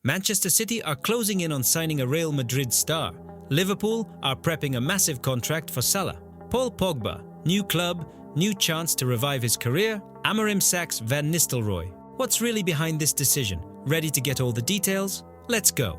Manchester City are closing in on signing a Real Madrid star. Liverpool are prepping a massive contract for Salah. Paul Pogba, new club, new chance to revive his career. Amorim sacks Van Nistelrooy. What's really behind this decision? Ready to get all the details? Let's go.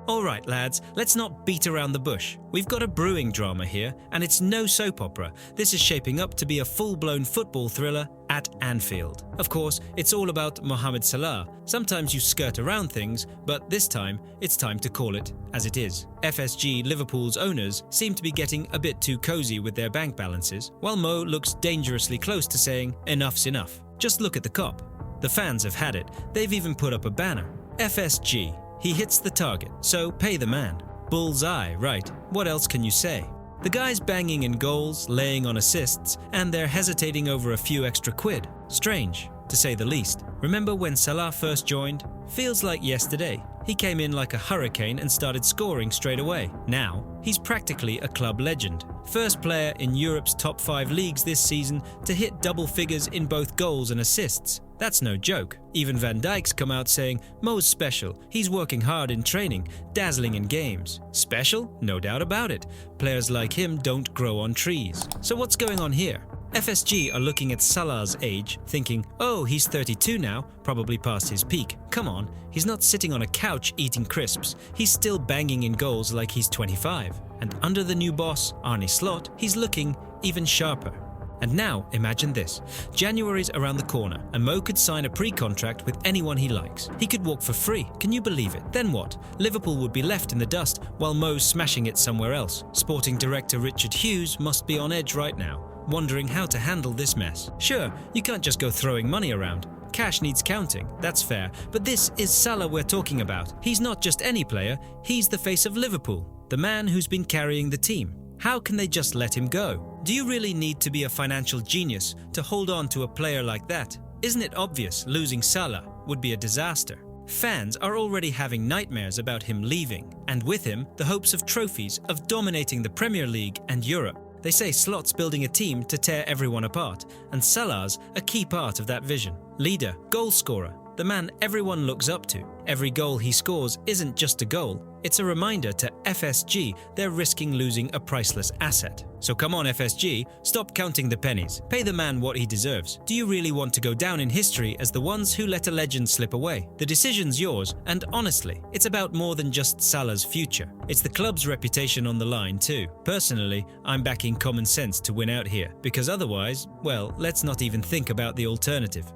Alright lads, let's not beat around the bush. We've got a brewing drama here, and it's no soap opera. This is shaping up to be a full-blown football thriller at Anfield. Of course, it's all about Mohamed Salah. Sometimes you skirt around things, but this time, it's time to call it as it is. FSG Liverpool's owners seem to be getting a bit too cozy with their bank balances, while Mo looks dangerously close to saying, enough's enough. Just look at the cop. The fans have had it. They've even put up a banner. FSG. He hits the target, so pay the man. Bullseye, right? What else can you say? The guy's banging in goals, laying on assists, and they're hesitating over a few extra quid. Strange, to say the least. Remember when Salah first joined? Feels like yesterday. He came in like a hurricane and started scoring straight away. Now, he's practically a club legend. First player in Europe's top 5 leagues this season to hit double figures in both goals and assists. That's no joke. Even Van Dijk's come out saying, Mo's special, he's working hard in training, dazzling in games. Special? No doubt about it. Players like him don't grow on trees. So what's going on here? FSG are looking at Salah's age, thinking, oh, he's 32 now, probably past his peak. Come on, he's not sitting on a couch eating crisps. He's still banging in goals like he's 25. And under the new boss, Arne Slot, he's looking even sharper. And now, imagine this. January's around the corner, and Mo could sign a pre-contract with anyone he likes. He could walk for free. Can you believe it? Then what? Liverpool would be left in the dust, while Mo's smashing it somewhere else. Sporting director Richard Hughes must be on edge right now, wondering how to handle this mess. Sure, you can't just go throwing money around. Cash needs counting, that's fair. But this is Salah we're talking about. He's not just any player, he's the face of Liverpool, the man who's been carrying the team. How can they just let him go? Do you really need to be a financial genius to hold on to a player like that? Isn't it obvious losing Salah would be a disaster? Fans are already having nightmares about him leaving, and with him, the hopes of trophies, of dominating the Premier League and Europe. They say Slot's building a team to tear everyone apart, and Salah's a key part of that vision. Leader, goal scorer, the man everyone looks up to. Every goal he scores isn't just a goal, it's a reminder to FSG they're risking losing a priceless asset. So come on FSG, stop counting the pennies. Pay the man what he deserves. Do you really want to go down in history as the ones who let a legend slip away? The decision's yours, and honestly, it's about more than just Salah's future. It's the club's reputation on the line too. Personally, I'm backing common sense to win out here, because otherwise, well, let's not even think about the alternative.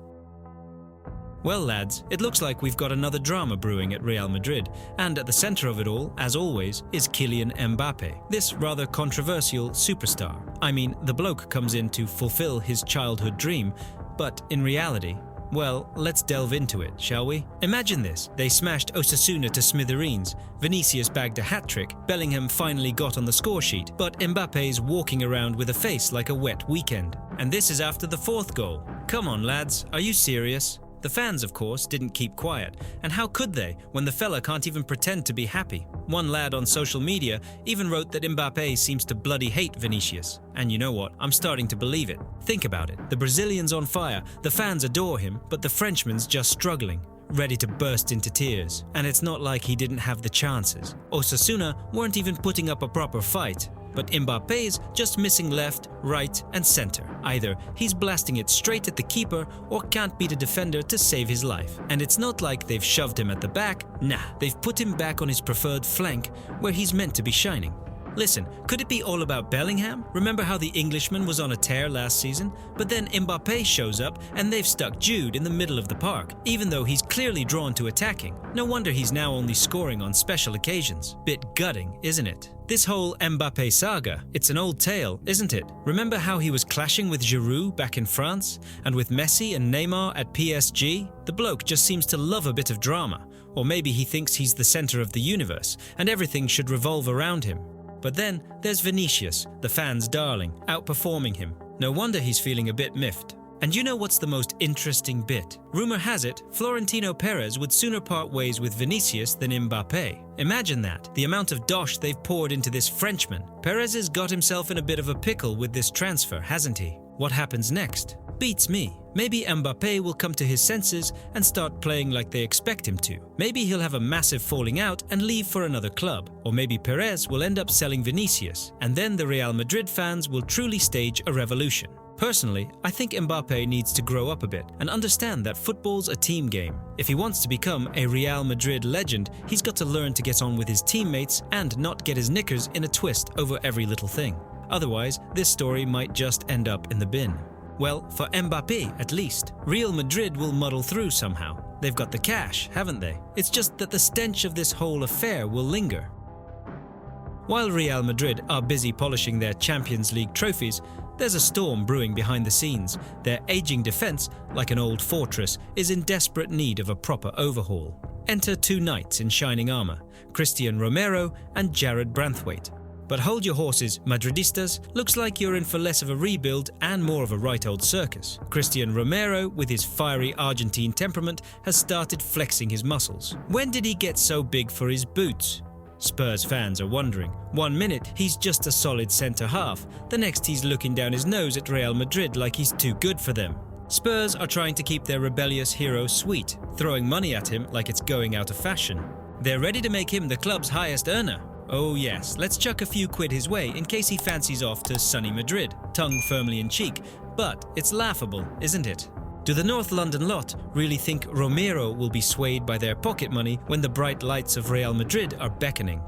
Well lads, it looks like we've got another drama brewing at Real Madrid, and at the centre of it all, as always, is Kylian Mbappe, this rather controversial superstar. I mean, the bloke comes in to fulfill his childhood dream, but in reality, well, let's delve into it, shall we? Imagine this, they smashed Osasuna to smithereens, Vinicius bagged a hat-trick, Bellingham finally got on the score sheet, but Mbappe's walking around with a face like a wet weekend. And this is after the 4th goal. Come on lads, are you serious? The fans, of course, didn't keep quiet, and how could they when the fella can't even pretend to be happy? One lad on social media even wrote that Mbappe seems to bloody hate Vinicius. And you know what? I'm starting to believe it. Think about it. The Brazilian's on fire, the fans adore him, but the Frenchman's just struggling, ready to burst into tears. And it's not like he didn't have the chances. Osasuna weren't even putting up a proper fight. But Mbappe's just missing left, right and centre. Either he's blasting it straight at the keeper or can't beat a defender to save his life. And it's not like they've shoved him at the back, nah, they've put him back on his preferred flank where he's meant to be shining. Listen, could it be all about Bellingham? Remember how the Englishman was on a tear last season? But then Mbappe shows up and they've stuck Jude in the middle of the park, even though he's clearly drawn to attacking. No wonder he's now only scoring on special occasions. Bit gutting, isn't it? This whole Mbappe saga, it's an old tale, isn't it? Remember how he was clashing with Giroud back in France? And with Messi and Neymar at PSG? The bloke just seems to love a bit of drama. Or maybe he thinks he's the centre of the universe and everything should revolve around him. But then there's Vinicius, the fans' darling, outperforming him. No wonder he's feeling a bit miffed. And you know what's the most interesting bit? Rumour has it, Florentino Perez would sooner part ways with Vinicius than Mbappe. Imagine that, the amount of dosh they've poured into this Frenchman. Perez has got himself in a bit of a pickle with this transfer, hasn't he? What happens next? Beats me. Maybe Mbappe will come to his senses and start playing like they expect him to. Maybe he'll have a massive falling out and leave for another club. Or maybe Perez will end up selling Vinicius, and then the Real Madrid fans will truly stage a revolution. Personally, I think Mbappe needs to grow up a bit and understand that football's a team game. If he wants to become a Real Madrid legend, he's got to learn to get on with his teammates and not get his knickers in a twist over every little thing. Otherwise, this story might just end up in the bin. Well, for Mbappe at least, Real Madrid will muddle through somehow. They've got the cash, haven't they? It's just that the stench of this whole affair will linger. While Real Madrid are busy polishing their Champions League trophies, there's a storm brewing behind the scenes. Their aging defense, like an old fortress, is in desperate need of a proper overhaul. Enter two knights in shining armour, Christian Romero and Jarrad Branthwaite. But hold your horses, Madridistas. Looks like you're in for less of a rebuild and more of a right old circus. Christian Romero, with his fiery Argentine temperament, has started flexing his muscles. When did he get so big for his boots? Spurs fans are wondering. 1 minute he's just a solid centre-half, the next he's looking down his nose at Real Madrid like he's too good for them. Spurs are trying to keep their rebellious hero sweet, throwing money at him like it's going out of fashion. They're ready to make him the club's highest earner. Oh yes, let's chuck a few quid his way in case he fancies off to sunny Madrid, tongue firmly in cheek, but it's laughable, isn't it? Do the North London lot really think Romero will be swayed by their pocket money when the bright lights of Real Madrid are beckoning?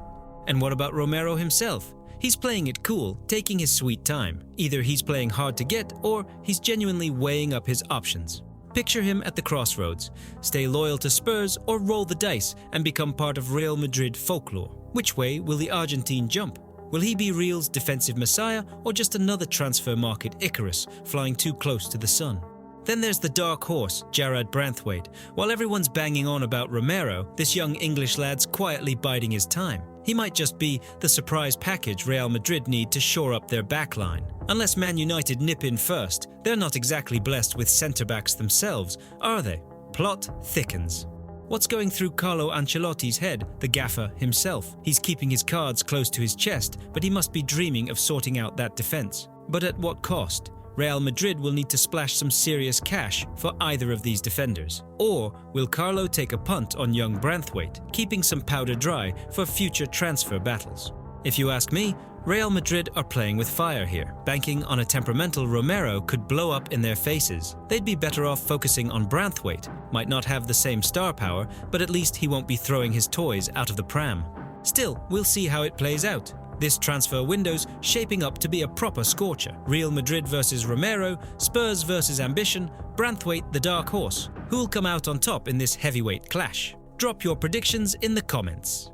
And what about Romero himself? He's playing it cool, taking his sweet time. Either he's playing hard to get or he's genuinely weighing up his options. Picture him at the crossroads. Stay loyal to Spurs or roll the dice and become part of Real Madrid folklore. Which way will the Argentine jump? Will he be Real's defensive messiah or just another transfer market Icarus flying too close to the sun? Then there's the dark horse, Jarrad Branthwaite. While everyone's banging on about Romero, this young English lad's quietly biding his time. He might just be the surprise package Real Madrid need to shore up their backline. Unless Man United nip in first, they're not exactly blessed with centre-backs themselves, are they? Plot thickens. What's going through Carlo Ancelotti's head, the gaffer himself? He's keeping his cards close to his chest, but he must be dreaming of sorting out that defence. But at what cost? Real Madrid will need to splash some serious cash for either of these defenders. Or will Carlo take a punt on young Branthwaite, keeping some powder dry for future transfer battles? If you ask me, Real Madrid are playing with fire here. Banking on a temperamental Romero could blow up in their faces. They'd be better off focusing on Branthwaite. Might not have the same star power, but at least he won't be throwing his toys out of the pram. Still, we'll see how it plays out. This transfer window's shaping up to be a proper scorcher. Real Madrid versus Romero, Spurs versus ambition, Branthwaite the dark horse. Who'll come out on top in this heavyweight clash? Drop your predictions in the comments.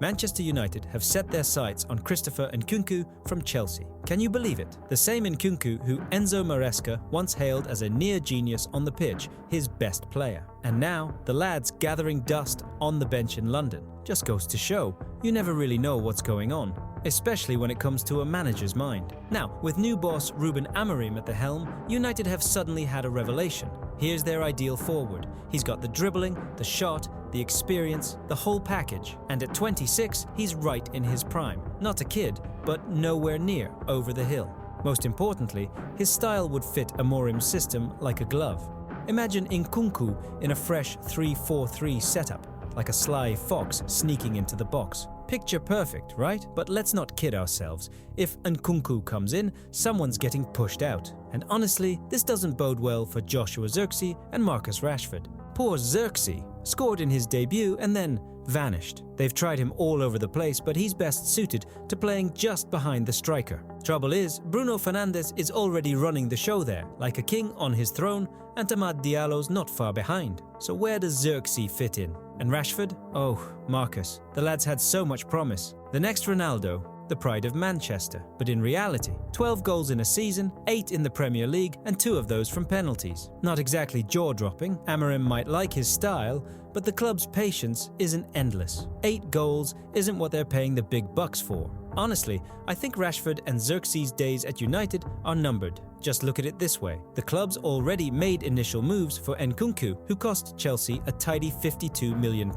Manchester United have set their sights on Christopher Nkunku from Chelsea. Can you believe it? The same Nkunku who Enzo Maresca once hailed as a near genius on the pitch, his best player. And now, the lad's gathering dust on the bench in London. Just goes to show, you never really know what's going on, especially when it comes to a manager's mind. Now, with new boss Ruben Amorim at the helm, United have suddenly had a revelation. Here's their ideal forward. He's got the dribbling, the shot, the experience, the whole package. And at 26, he's right in his prime. Not a kid, but nowhere near over the hill. Most importantly, his style would fit Amorim's system like a glove. Imagine Nkunku in a fresh 3-4-3 setup, like a sly fox sneaking into the box. Picture perfect, right? But let's not kid ourselves. If Nkunku comes in, someone's getting pushed out. And honestly, this doesn't bode well for Joshua Zirkzee and Marcus Rashford. Poor Zirkzee scored in his debut and then vanished. They've tried him all over the place, but he's best suited to playing just behind the striker. Trouble is, Bruno Fernandes is already running the show there, like a king on his throne, and Amad Diallo's not far behind. So where does Zirkzee fit in? And Rashford? Oh, Marcus. The lad's had so much promise. The next Ronaldo, the pride of Manchester. But in reality, 12 goals in a season, 8 in the Premier League, and 2 of those from penalties. Not exactly jaw-dropping. Amorim might like his style, but the club's patience isn't endless. 8 goals isn't what they're paying the big bucks for. Honestly, I think Rashford and Xerxes' days at United are numbered. Just look at it this way. The club's already made initial moves for Nkunku, who cost Chelsea a tidy £52 million.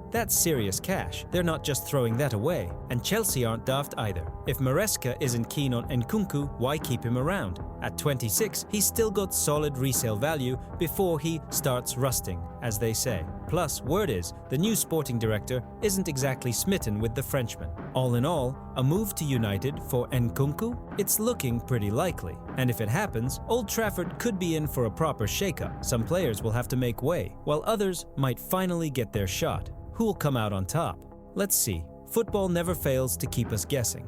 That's serious cash. They're not just throwing that away. And Chelsea aren't daft either. If Maresca isn't keen on Nkunku, why keep him around? At 26, he's still got solid resale value before he starts rusting, as they say. Plus, word is, the new sporting director isn't exactly smitten with the Frenchman. All in all, a move to United for Nkunku? It's looking pretty likely. And if it happens, Old Trafford could be in for a proper shake-up. Some players will have to make way, while others might finally get their shot. Who will come out on top? Let's see. Football never fails to keep us guessing.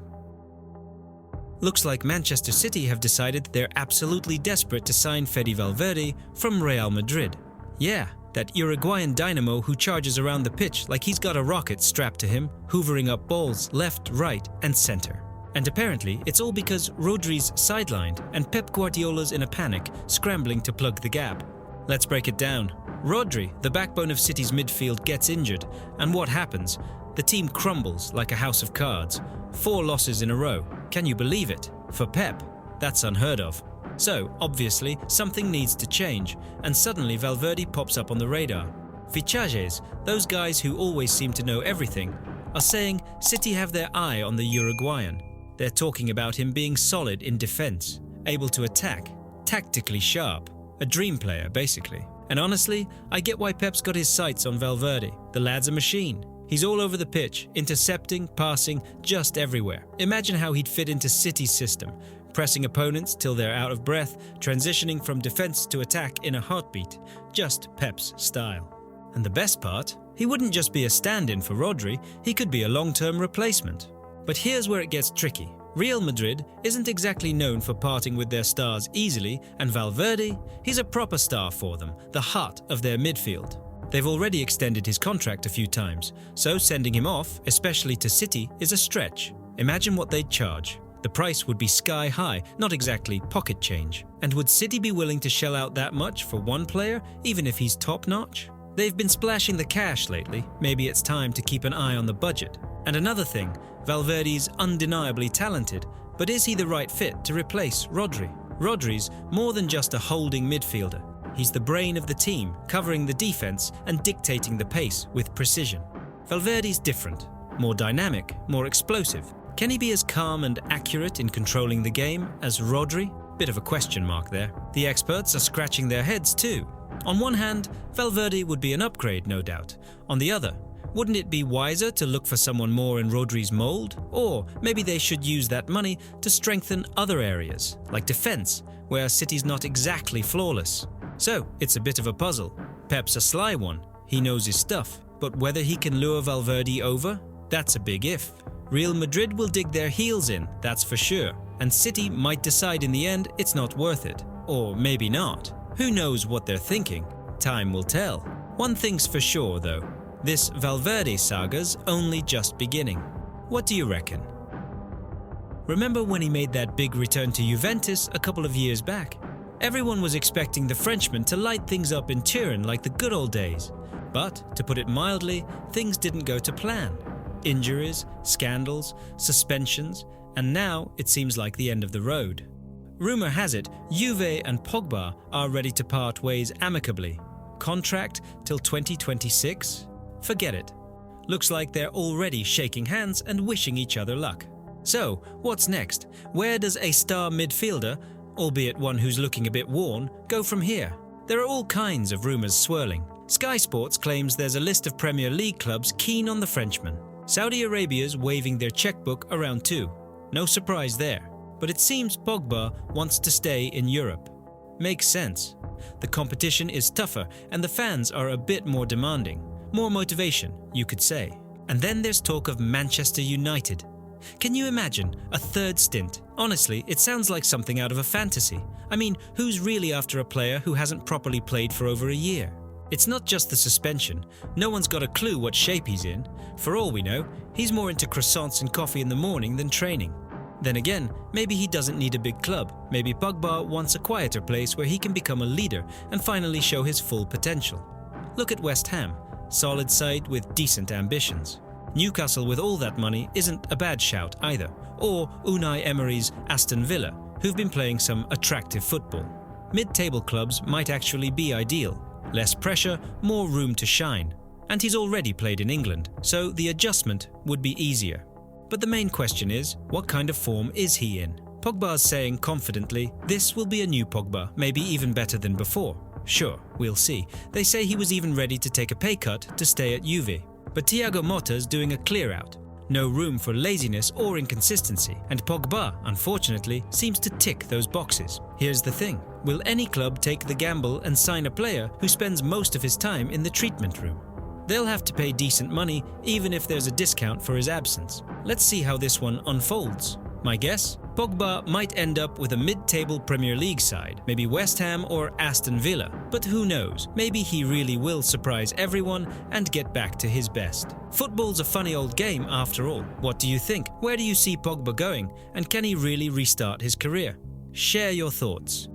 Looks like Manchester City have decided they're absolutely desperate to sign Fede Valverde from Real Madrid. Yeah, that Uruguayan dynamo who charges around the pitch like he's got a rocket strapped to him, hoovering up balls left, right, and center. And apparently, it's all because Rodri's sidelined and Pep Guardiola's in a panic, scrambling to plug the gap. Let's break it down. Rodri, the backbone of City's midfield, gets injured, and what happens? The team crumbles like a house of cards. 4 losses in a row. Can you believe it? For Pep, that's unheard of. So, obviously, something needs to change, and suddenly Valverde pops up on the radar. Fichajes, those guys who always seem to know everything, are saying City have their eye on the Uruguayan. They're talking about him being solid in defense, able to attack, tactically sharp, a dream player basically. And honestly, I get why Pep's got his sights on Valverde. The lad's a machine. He's all over the pitch, intercepting, passing, just everywhere. Imagine how he'd fit into City's system, pressing opponents till they're out of breath, transitioning from defense to attack in a heartbeat. Just Pep's style. And the best part, he wouldn't just be a stand-in for Rodri, he could be a long-term replacement. But here's where it gets tricky. Real Madrid isn't exactly known for parting with their stars easily, and Valverde, he's a proper star for them, the heart of their midfield. They've already extended his contract a few times, so sending him off, especially to City, is a stretch. Imagine what they'd charge. The price would be sky high, not exactly pocket change. And would City be willing to shell out that much for one player, even if he's top-notch? They've been splashing the cash lately. Maybe it's time to keep an eye on the budget. And another thing, Valverde's undeniably talented, but is he the right fit to replace Rodri? Rodri's more than just a holding midfielder. He's the brain of the team, covering the defense and dictating the pace with precision. Valverde's different, more dynamic, more explosive. Can he be as calm and accurate in controlling the game as Rodri? Bit of a question mark there. The experts are scratching their heads too. On one hand, Valverde would be an upgrade, no doubt. On the other, wouldn't it be wiser to look for someone more in Rodri's mold? Or maybe they should use that money to strengthen other areas, like defense, where City's not exactly flawless. So, it's a bit of a puzzle. Pep's a sly one. He knows his stuff. But whether he can lure Valverde over? That's a big if. Real Madrid will dig their heels in, that's for sure. And City might decide in the end it's not worth it. Or maybe not. Who knows what they're thinking? Time will tell. One thing's for sure, though. This Valverde saga's only just beginning. What do you reckon? Remember when he made that big return to Juventus a couple of years back? Everyone was expecting the Frenchman to light things up in Turin like the good old days. But, to put it mildly, things didn't go to plan. Injuries, scandals, suspensions, and now it seems like the end of the road. Rumour has it, Juve and Pogba are ready to part ways amicably. Contract till 2026? Forget it. Looks like they're already shaking hands and wishing each other luck. So, what's next? Where does a star midfielder, albeit one who's looking a bit worn, go from here? There are all kinds of rumours swirling. Sky Sports claims there's a list of Premier League clubs keen on the Frenchman. Saudi Arabia's waving their checkbook around too. No surprise there. But it seems Pogba wants to stay in Europe. Makes sense. The competition is tougher and the fans are a bit more demanding. More motivation, you could say. And then there's talk of Manchester United. Can you imagine a third stint? Honestly, it sounds like something out of a fantasy. I mean, who's really after a player who hasn't properly played for over a year? It's not just the suspension. No one's got a clue what shape he's in. For all we know, he's more into croissants and coffee in the morning than training. Then again, maybe he doesn't need a big club. Maybe Pogba wants a quieter place where he can become a leader and finally show his full potential. Look at West Ham, solid side with decent ambitions. Newcastle with all that money isn't a bad shout either, or Unai Emery's Aston Villa, who've been playing some attractive football. Mid-table clubs might actually be ideal. Less pressure, more room to shine. And he's already played in England, so the adjustment would be easier. But the main question is, what kind of form is he in? Pogba's saying confidently, this will be a new Pogba, maybe even better than before. Sure, we'll see. They say he was even ready to take a pay cut to stay at Juve. But Thiago Motta's doing a clear-out. No room for laziness or inconsistency, and Pogba, unfortunately, seems to tick those boxes. Here's the thing. Will any club take the gamble and sign a player who spends most of his time in the treatment room? They'll have to pay decent money, even if there's a discount for his absence. Let's see how this one unfolds. My guess? Pogba might end up with a mid-table Premier League side, maybe West Ham or Aston Villa. But who knows, maybe he really will surprise everyone and get back to his best. Football's a funny old game after all. What do you think? Where do you see Pogba going? And can he really restart his career? Share your thoughts.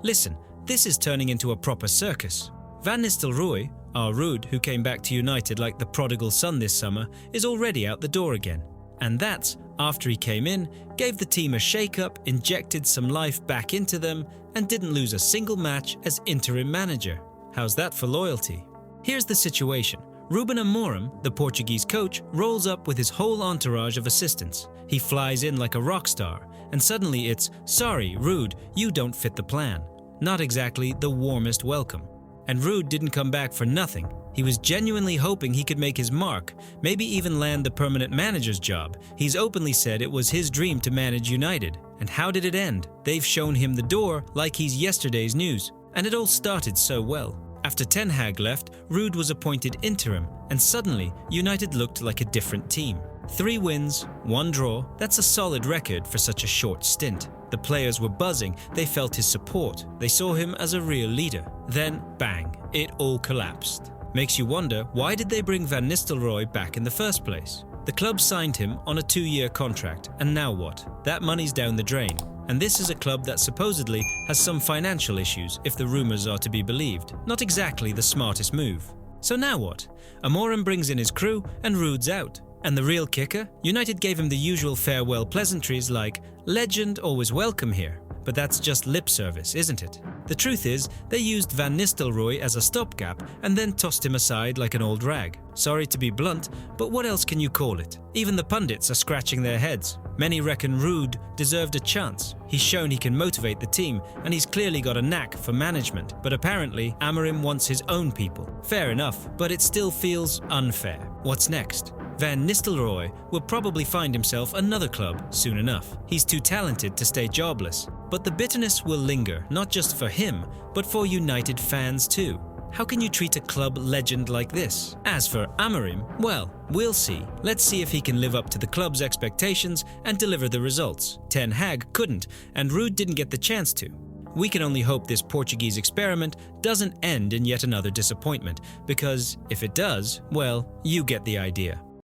Listen, this is turning into a proper circus. Van Nistelrooy, our Ruud, who came back to United like the prodigal son this summer, is already out the door again. And that's after he came in, gave the team a shake-up, injected some life back into them, and didn't lose a single match as interim manager. How's that for loyalty? Here's the situation. Ruben Amorim, the Portuguese coach, rolls up with his whole entourage of assistants. He flies in like a rock star, and suddenly it's, sorry, Ruud, you don't fit the plan. Not exactly the warmest welcome. And Ruud didn't come back for nothing. He was genuinely hoping he could make his mark, maybe even land the permanent manager's job. He's openly said it was his dream to manage United. And how did it end? They've shown him the door like he's yesterday's news. And it all started so well. After Ten Hag left, Ruud was appointed interim, and suddenly United looked like a different team. 3 wins, 1 draw, that's a solid record for such a short stint. The players were buzzing, they felt his support, they saw him as a real leader. Then, bang, it all collapsed. Makes you wonder, why did they bring Van Nistelrooy back in the first place? The club signed him on a 2-year contract, and now what? That money's down the drain. And this is a club that supposedly has some financial issues, if the rumours are to be believed. Not exactly the smartest move. So now what? Amorim brings in his crew, and Ruud's out. And the real kicker? United gave him the usual farewell pleasantries like, legend always welcome here. But that's just lip service, isn't it? The truth is, they used Van Nistelrooy as a stopgap and then tossed him aside like an old rag. Sorry to be blunt, but what else can you call it? Even the pundits are scratching their heads. Many reckon Ruud deserved a chance. He's shown he can motivate the team, and he's clearly got a knack for management. But apparently, Amorim wants his own people. Fair enough, but it still feels unfair. What's next? Van Nistelrooy will probably find himself another club soon enough. He's too talented to stay jobless. But the bitterness will linger, not just for him, but for United fans too. How can you treat a club legend like this? As for Amorim, well, we'll see. Let's see if he can live up to the club's expectations and deliver the results. Ten Hag couldn't, and Ruud didn't get the chance to. We can only hope this Portuguese experiment doesn't end in yet another disappointment, because if it does, well, you get the idea.